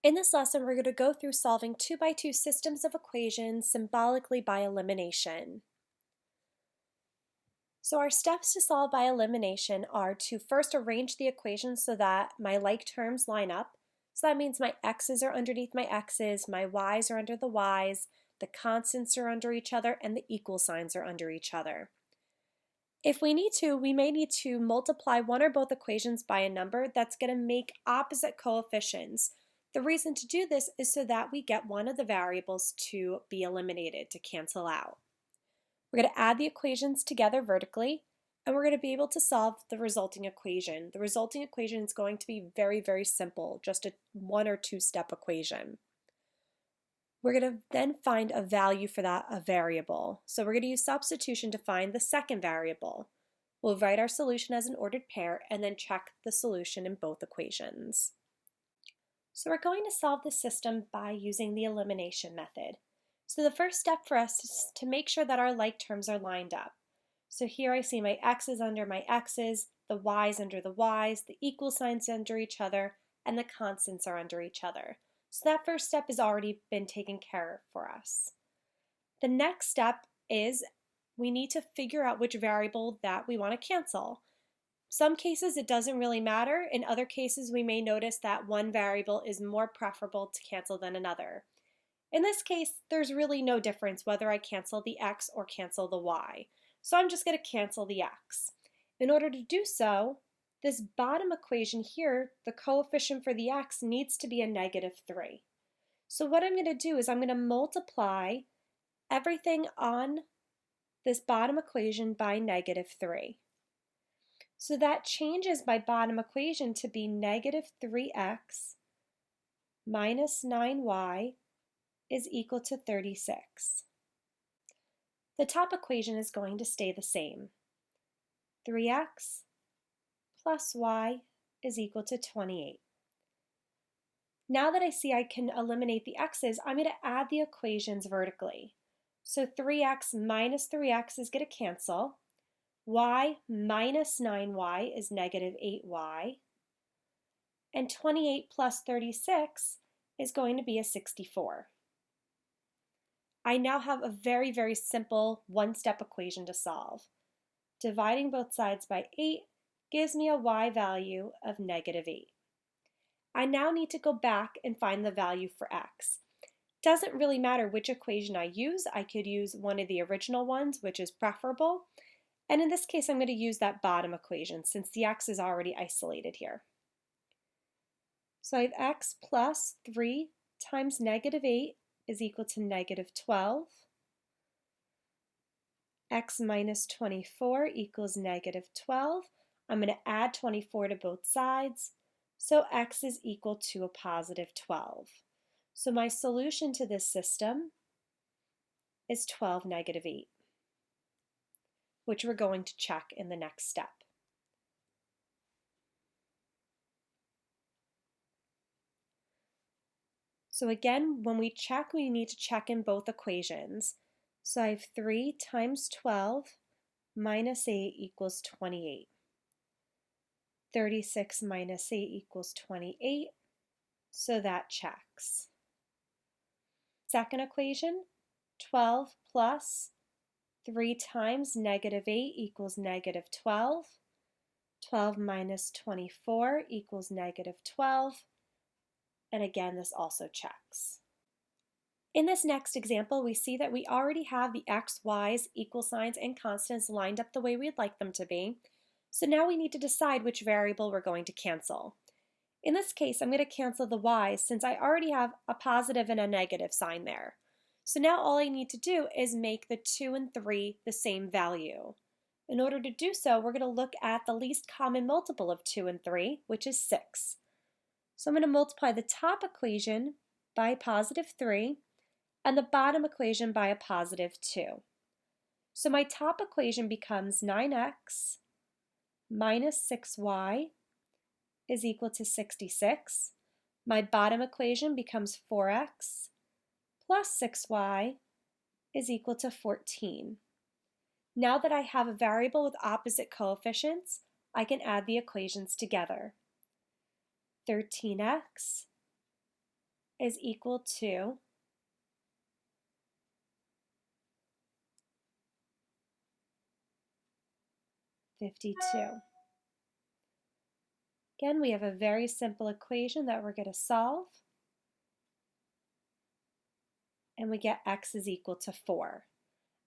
In this lesson, we're going to go through solving 2x2 systems of equations symbolically by elimination. So our steps to solve by elimination are to first arrange the equations so that my like terms line up. So that means my x's are underneath my x's, my y's are under the y's, the constants are under each other, and the equal signs are under each other. If we need to, we may need to multiply one or both equations by a number that's going to make opposite coefficients. The reason to do this is so that we get one of the variables to be eliminated, to cancel out. We're going to add the equations together vertically, and we're going to be able to solve the resulting equation. The resulting equation is going to be very, very simple, just a 1 or 2 step equation. We're going to then find a value for a variable. So we're going to use substitution to find the second variable. We'll write our solution as an ordered pair and then check the solution in both equations. So we're going to solve the system by using the elimination method. So the first step for us is to make sure that our like terms are lined up. So here I see my x's under my x's, the y's under the y's, the equal signs under each other, and the constants are under each other. So that first step has already been taken care of for us. The next step is we need to figure out which variable that we want to cancel. Some cases it doesn't really matter. In other cases we may notice that one variable is more preferable to cancel than another. In this case, there's really no difference whether I cancel the x or cancel the y. So I'm just going to cancel the x. In order to do so, this bottom equation here, the coefficient for the x needs to be a -3. So what I'm going to do is I'm going to multiply everything on this bottom equation by -3. So that changes my bottom equation to be -3x minus 9y is equal to 36. The top equation is going to stay the same. 3x plus y is equal to 28. Now that I see I can eliminate the x's, I'm going to add the equations vertically. So 3x minus 3x is going to cancel. Y minus 9y is -8y. And 28 plus 36 is going to be a 64. I now have a very, very simple one-step equation to solve. Dividing both sides by 8 gives me a y value of -8. I now need to go back and find the value for x. Doesn't really matter which equation I use. I could use one of the original ones, which is preferable. And in this case, I'm going to use that bottom equation since the x is already isolated here. So I have x plus 3 times -8 is equal to -12. X minus 24 equals -12. I'm going to add 24 to both sides. So x is equal to a +12. So my solution to this system is 12 -8, which we're going to check in the next step. So again, when we check, we need to check in both equations. So I have 3 times 12 minus 8 equals 28. 36 minus 8 equals 28, so that checks. Second equation, 12 plus 3 times -8 equals -12. 12 minus 24 equals -12. And again, this also checks. In this next example, we see that we already have the x, y's, equal signs, and constants lined up the way we'd like them to be. So now we need to decide which variable we're going to cancel. In this case, I'm going to cancel the y's since I already have a positive and a negative sign there. So now all I need to do is make the 2 and 3 the same value. In order to do so, we're going to look at the least common multiple of 2 and 3, which is 6. So I'm going to multiply the top equation by a +3 and the bottom equation by a +2. So my top equation becomes 9x minus 6y is equal to 66. My bottom equation becomes 4x plus 6y is equal to 14. Now that I have a variable with opposite coefficients, I can add the equations together. 13x is equal to 52. Again, we have a very simple equation that we're going to solve, and we get x is equal to 4.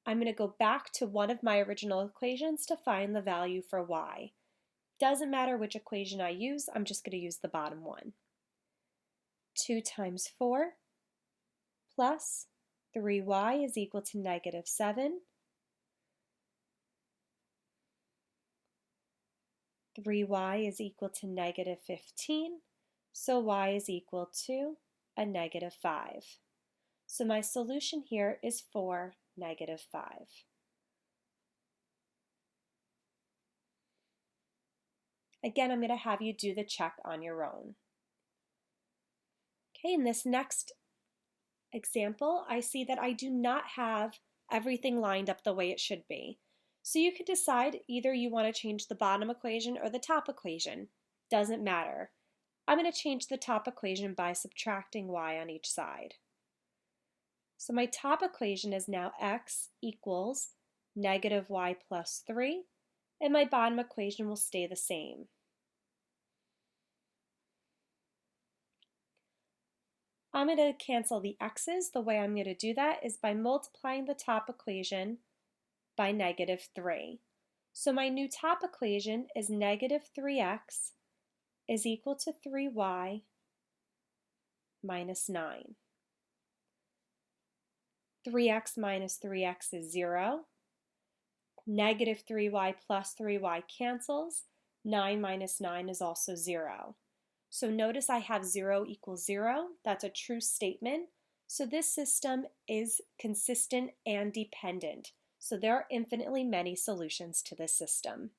I'm going to go back to one of my original equations to find the value for y. Doesn't matter which equation I use, I'm just going to use the bottom one. 2 times 4 plus 3y is equal to -7. 3y is equal to -15, so y is equal to a -5. So my solution here is 4, -5. Again, I'm going to have you do the check on your own. Okay, in this next example, I see that I do not have everything lined up the way it should be. So you could decide either you want to change the bottom equation or the top equation. Doesn't matter. I'm going to change the top equation by subtracting y on each side. So my top equation is now x equals -y plus 3, and my bottom equation will stay the same. I'm going to cancel the x's. The way I'm going to do that is by multiplying the top equation by -3. So my new top equation is -3x is equal to 3y minus 9. 3x minus 3x is 0. -3y plus 3y cancels. 9 minus 9 is also 0. So notice I have 0 equals 0. That's a true statement. So this system is consistent and dependent. So there are infinitely many solutions to this system.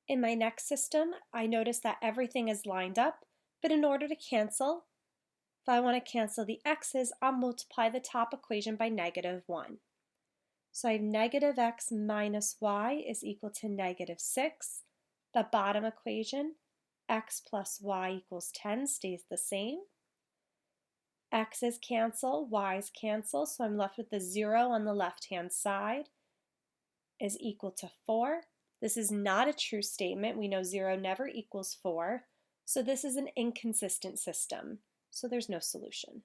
In my next system, I notice that everything is lined up, but in order to cancel, if I want to cancel the x's, I'll multiply the top equation by -1. So I have -x minus y is equal to -6. The bottom equation, x plus y equals 10, stays the same. X's cancel, y's cancel, so I'm left with the 0 on the left-hand side is equal to 4. This is not a true statement. We know 0 never equals 4. So this is an inconsistent system. So there's no solution.